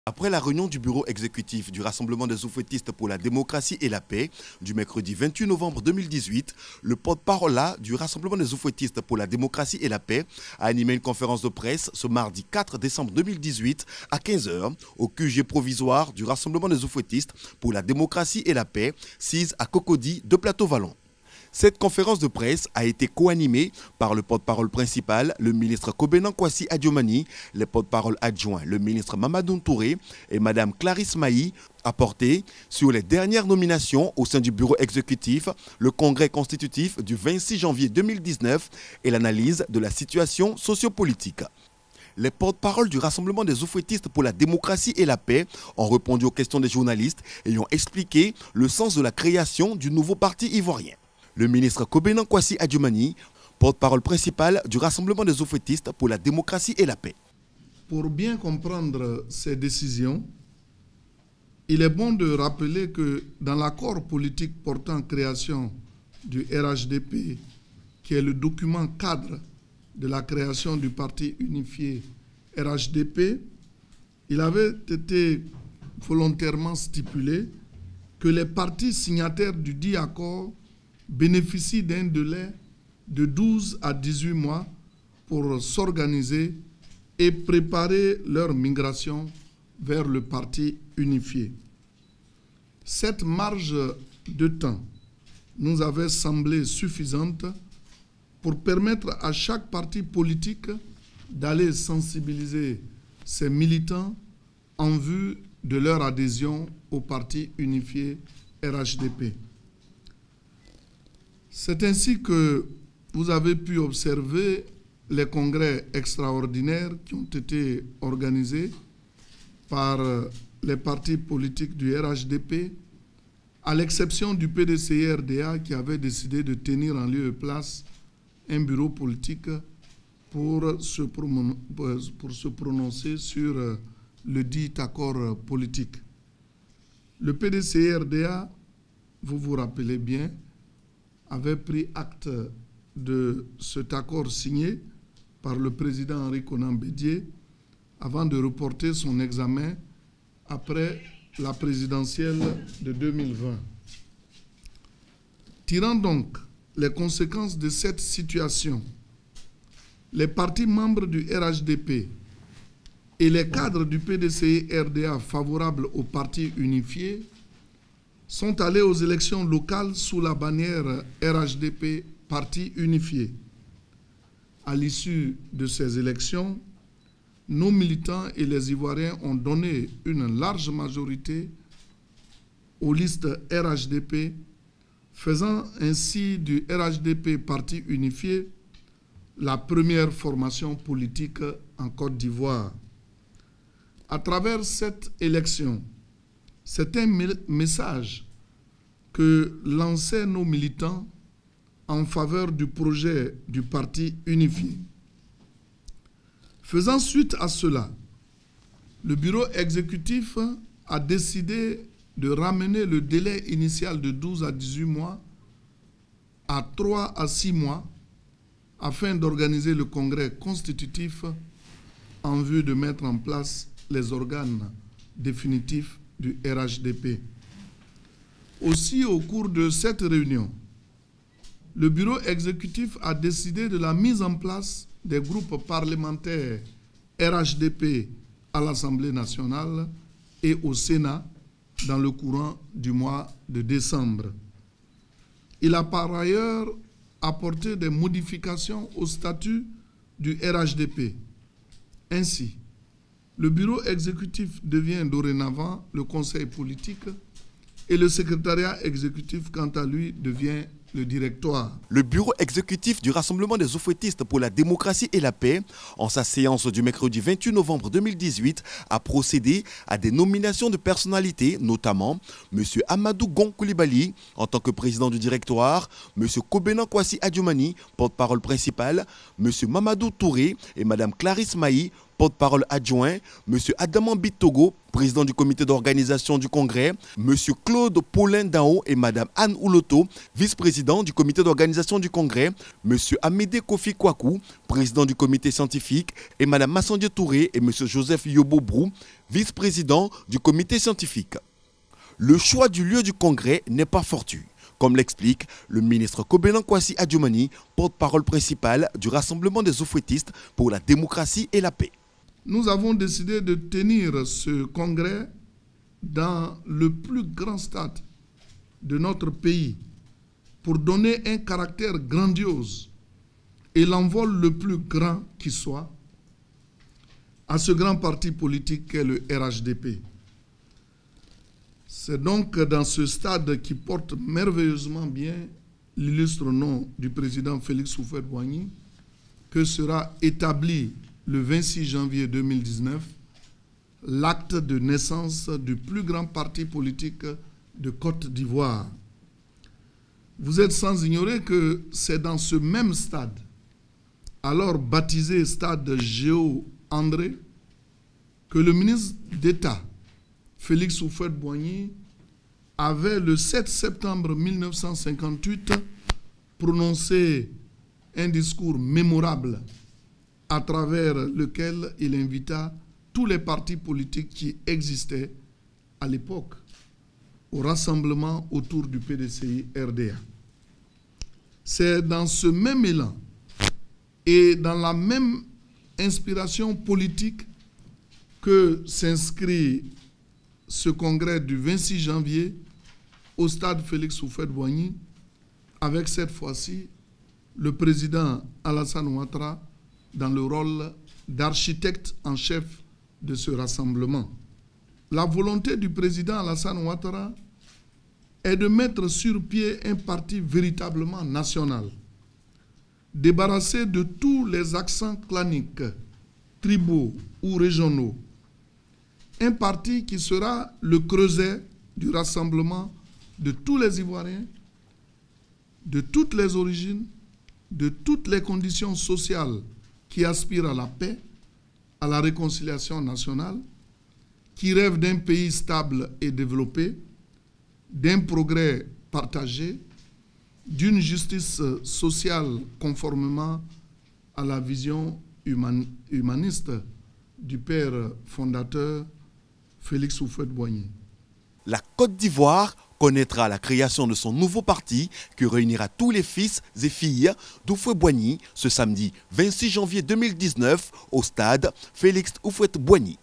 Après la réunion du bureau exécutif du Rassemblement des oufouettistes pour la démocratie et la paix du mercredi 28 novembre 2018, le porte-parole du Rassemblement des oufouettistes pour la démocratie et la paix a animé une conférence de presse ce mardi 4 décembre 2018 à 15 h au QG provisoire du Rassemblement des oufouettistes pour la démocratie et la paix, sise à Cocody de Plateau-Vallon. Cette conférence de presse a été co-animée par le porte-parole principal, le ministre Kobenan Kwasi Adiomani, les porte-parole adjoints, le ministre Mamadou Touré et Mme Clarisse Maï, a porté sur les dernières nominations au sein du bureau exécutif, le congrès constitutif du 26 janvier 2019 et l'analyse de la situation sociopolitique. Les porte-paroles du Rassemblement des oufouettistes pour la démocratie et la paix ont répondu aux questions des journalistes et ont expliqué le sens de la création du nouveau parti ivoirien. Le ministre Kobenan Kwasi Adiomani, porte-parole principal du Rassemblement des oufouettistes pour la démocratie et la paix. Pour bien comprendre ces décisions, il est bon de rappeler que dans l'accord politique portant création du RHDP, qui est le document cadre de la création du parti unifié RHDP, il avait été volontairement stipulé que les partis signataires du dit accord bénéficient d'un délai de 12 à 18 mois pour s'organiser et préparer leur migration vers le parti unifié. Cette marge de temps nous avait semblé suffisante pour permettre à chaque parti politique d'aller sensibiliser ses militants en vue de leur adhésion au parti unifié RHDP. C'est ainsi que vous avez pu observer les congrès extraordinaires qui ont été organisés par les partis politiques du RHDP, à l'exception du PDCI-RDA qui avait décidé de tenir en lieu et place un bureau politique pour se prononcer sur le dit accord politique. Le PDCI-RDA, vous vous rappelez bien, avait pris acte de cet accord signé par le président Henri Konan Bédié avant de reporter son examen après la présidentielle de 2020. Tirant donc les conséquences de cette situation, les partis membres du RHDP et les cadres du PDCI-RDA favorables au parti unifié sont allés aux élections locales sous la bannière RHDP Parti unifié. À l'issue de ces élections, nos militants et les Ivoiriens ont donné une large majorité aux listes RHDP, faisant ainsi du RHDP Parti unifié la première formation politique en Côte d'Ivoire. À travers cette élection, c'est un message que lançaient nos militants en faveur du projet du parti unifié. Faisant suite à cela, le bureau exécutif a décidé de ramener le délai initial de 12 à 18 mois à 3 à 6 mois afin d'organiser le congrès constitutif en vue de mettre en place les organes définitifs du RHDP. Aussi, au cours de cette réunion, le bureau exécutif a décidé de la mise en place des groupes parlementaires RHDP à l'Assemblée nationale et au Sénat dans le courant du mois de décembre. Il a par ailleurs apporté des modifications au statut du RHDP. Ainsi, le bureau exécutif devient dorénavant le conseil politique et le secrétariat exécutif, quant à lui, devient le directoire. Le bureau exécutif du Rassemblement des oufouettistes pour la démocratie et la paix, en sa séance du mercredi 28 novembre 2018, a procédé à des nominations de personnalités, notamment M. Amadou Gon Koulibaly en tant que président du directoire, M. Kobenan Kwasi Adiomani, porte-parole principal, M. Mamadou Touré et Mme Clarisse Maï, porte-parole adjoint, M. Adaman Bitogo, président du comité d'organisation du congrès, M. Claude Paulin Dao et Mme Anne Ouloto, vice-président du comité d'organisation du congrès, M. Amédée Kofi Kwaku, président du comité scientifique, et Mme Massandie Touré et M. Joseph Yobobrou, vice-président du comité scientifique. Le choix du lieu du congrès n'est pas fortuit, comme l'explique le ministre Kobelan Kwasi Adjoumani, porte-parole principal du Rassemblement des Oufouettistes pour la démocratie et la paix. Nous avons décidé de tenir ce congrès dans le plus grand stade de notre pays pour donner un caractère grandiose et l'envol le plus grand qui soit à ce grand parti politique qu'est le RHDP. C'est donc dans ce stade qui porte merveilleusement bien l'illustre nom du président Félix Houphouët-Boigny que sera établi le 26 janvier 2019 l'acte de naissance du plus grand parti politique de Côte d'Ivoire. Vous êtes sans ignorer que c'est dans ce même stade, alors baptisé stade Géo André, que le ministre d'État Félix Houphouët-Boigny avait le 7 septembre 1958 prononcé un discours mémorable à travers lequel il invita tous les partis politiques qui existaient à l'époque au rassemblement autour du PDCI-RDA. C'est dans ce même élan et dans la même inspiration politique que s'inscrit ce congrès du 26 janvier au stade Félix Houphouët-Boigny, avec cette fois-ci le président Alassane Ouattara dans le rôle d'architecte en chef de ce rassemblement. La volonté du président Alassane Ouattara est de mettre sur pied un parti véritablement national, débarrassé de tous les accents claniques, tribaux ou régionaux. Un parti qui sera le creuset du rassemblement de tous les Ivoiriens, de toutes les origines, de toutes les conditions sociales qui aspirent à la paix, à la réconciliation nationale, qui rêvent d'un pays stable et développé, d'un progrès partagé, d'une justice sociale conformément à la vision humaniste du père fondateur Félix Houphouët-Boigny. La Côte d'Ivoire connaîtra la création de son nouveau parti qui réunira tous les fils et filles d'Houphouët-Boigny ce samedi 26 janvier 2019 au stade Félix Houphouët-Boigny.